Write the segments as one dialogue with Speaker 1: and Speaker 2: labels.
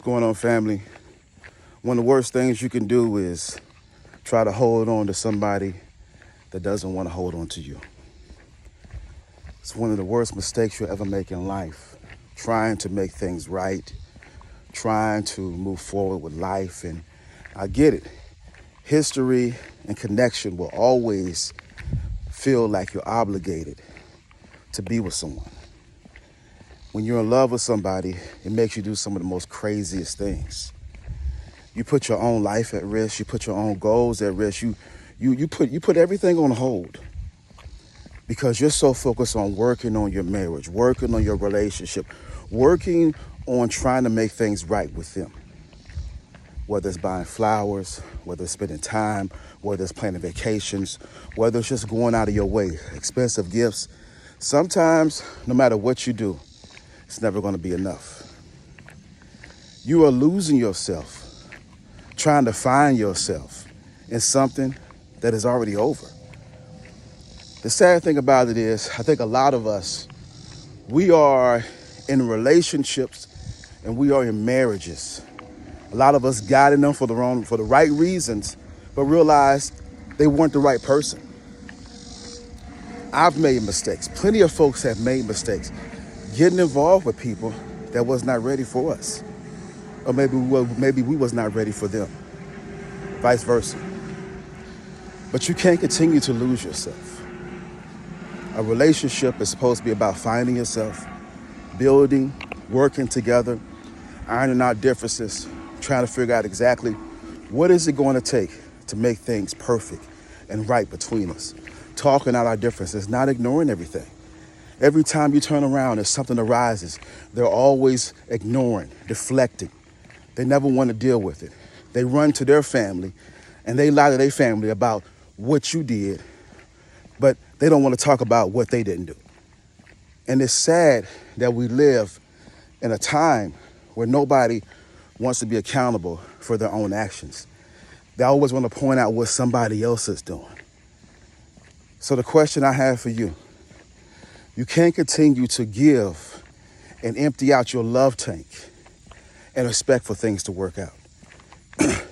Speaker 1: What's going on, family? One of the worst things you can do is try to hold on to somebody that doesn't want to hold on to you. It's one of the worst mistakes you'll ever make in life, trying to make things right, trying to move forward with life. And I get it. History and connection will always feel like you're obligated to be with someone. When you're in love with somebody, it makes you do some of the most craziest things. You put your own life at risk. You put your own goals at risk. You put everything on hold because you're so focused on working on your marriage, working on your relationship, working on trying to make things right with them. Whether it's buying flowers, whether it's spending time, whether it's planning vacations, whether it's just going out of your way, expensive gifts. Sometimes, no matter what you do, it's never going to be enough. You are losing yourself, trying to find yourself in something that is already over. The sad thing about it is, I think a lot of us, we are in relationships and we are in marriages. A lot of us got in them for the right reasons, but realized they weren't the right person. I've made mistakes. Plenty of folks have made mistakes getting involved with people that was not ready for us. Or maybe we was not ready for them. Vice versa. But you can't continue to lose yourself. A relationship is supposed to be about finding yourself, building, working together, ironing out differences, trying to figure out exactly what is it going to take to make things perfect and right between us. Talking out our differences, not ignoring everything. Every time you turn around and something arises, they're always ignoring, deflecting. They never want to deal with it. They run to their family and they lie to their family about what you did, but they don't want to talk about what they didn't do. And it's sad that we live in a time where nobody wants to be accountable for their own actions. They always want to point out what somebody else is doing. So the question I have for you, you can't continue to give and empty out your love tank and expect for things to work out.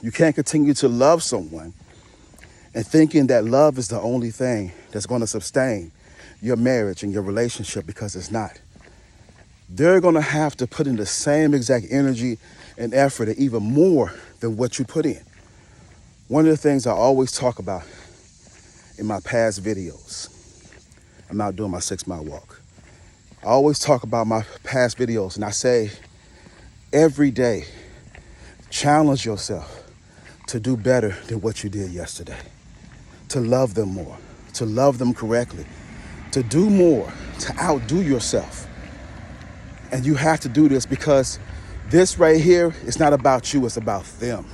Speaker 1: You can't continue to love someone and thinking that love is the only thing that's going to sustain your marriage and your relationship, because it's not. They're going to have to put in the same exact energy and effort, and even more than what you put in. One of the things I always talk about in my past videos, I'm out doing my 6-mile walk. I always talk about my past videos and I say, every day, challenge yourself to do better than what you did yesterday, to love them more, to love them correctly, to do more, to outdo yourself. And you have to do this because this right here is not about you, it's about them.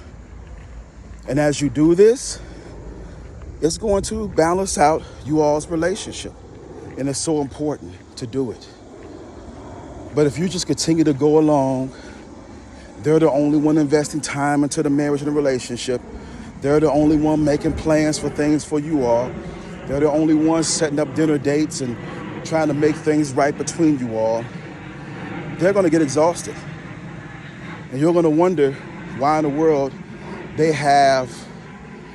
Speaker 1: And as you do this, it's going to balance out you all's relationship. And it's so important to do it. But if you just continue to go along, they're the only one investing time into the marriage and the relationship. They're the only one making plans for things for you all. They're the only ones setting up dinner dates and trying to make things right between you all. They're going to get exhausted. And you're going to wonder why in the world they have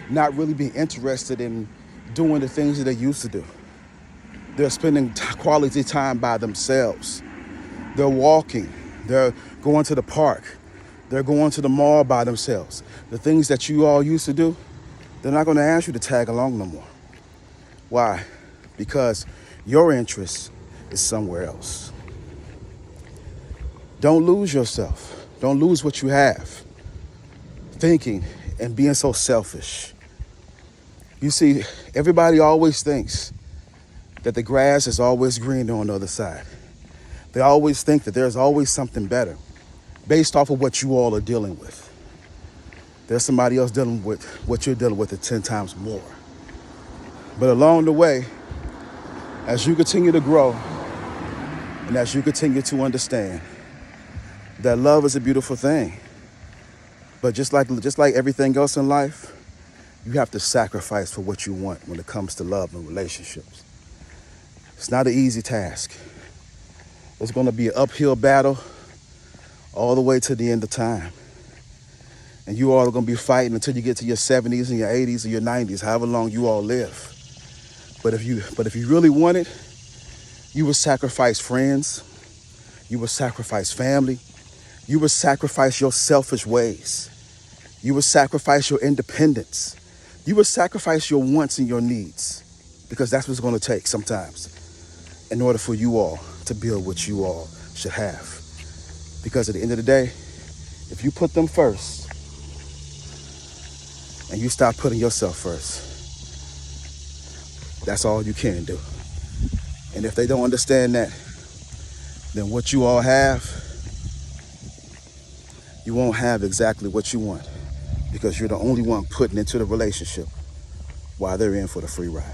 Speaker 1: not really been interested in doing the things that they used to do. They're spending quality time by themselves. They're walking. They're going to the park. They're going to the mall by themselves. The things that you all used to do, they're not going to ask you to tag along no more. Why? Because your interest is somewhere else. Don't lose yourself. Don't lose what you have, thinking and being so selfish. You see, everybody always thinks that the grass is always greener on the other side. They always think that there's always something better based off of what you all are dealing with. There's somebody else dealing with what you're dealing with at 10 times more. But along the way, as you continue to grow and as you continue to understand that love is a beautiful thing, but just like everything else in life, you have to sacrifice for what you want when it comes to love and relationships. It's not an easy task. It's going to be an uphill battle all the way to the end of time. And you all are going to be fighting until you get to your 70s and your 80s and your 90s, however long you all live. But if you really want it, you will sacrifice friends. You will sacrifice family. You will sacrifice your selfish ways. You will sacrifice your independence. You will sacrifice your wants and your needs, because that's what it's going to take sometimes in order for you all to build what you all should have. Because at the end of the day, if you put them first and you stop putting yourself first, that's all you can do. And if they don't understand that, then what you all have, you won't have exactly what you want, because you're the only one putting into the relationship while they're in for the free ride.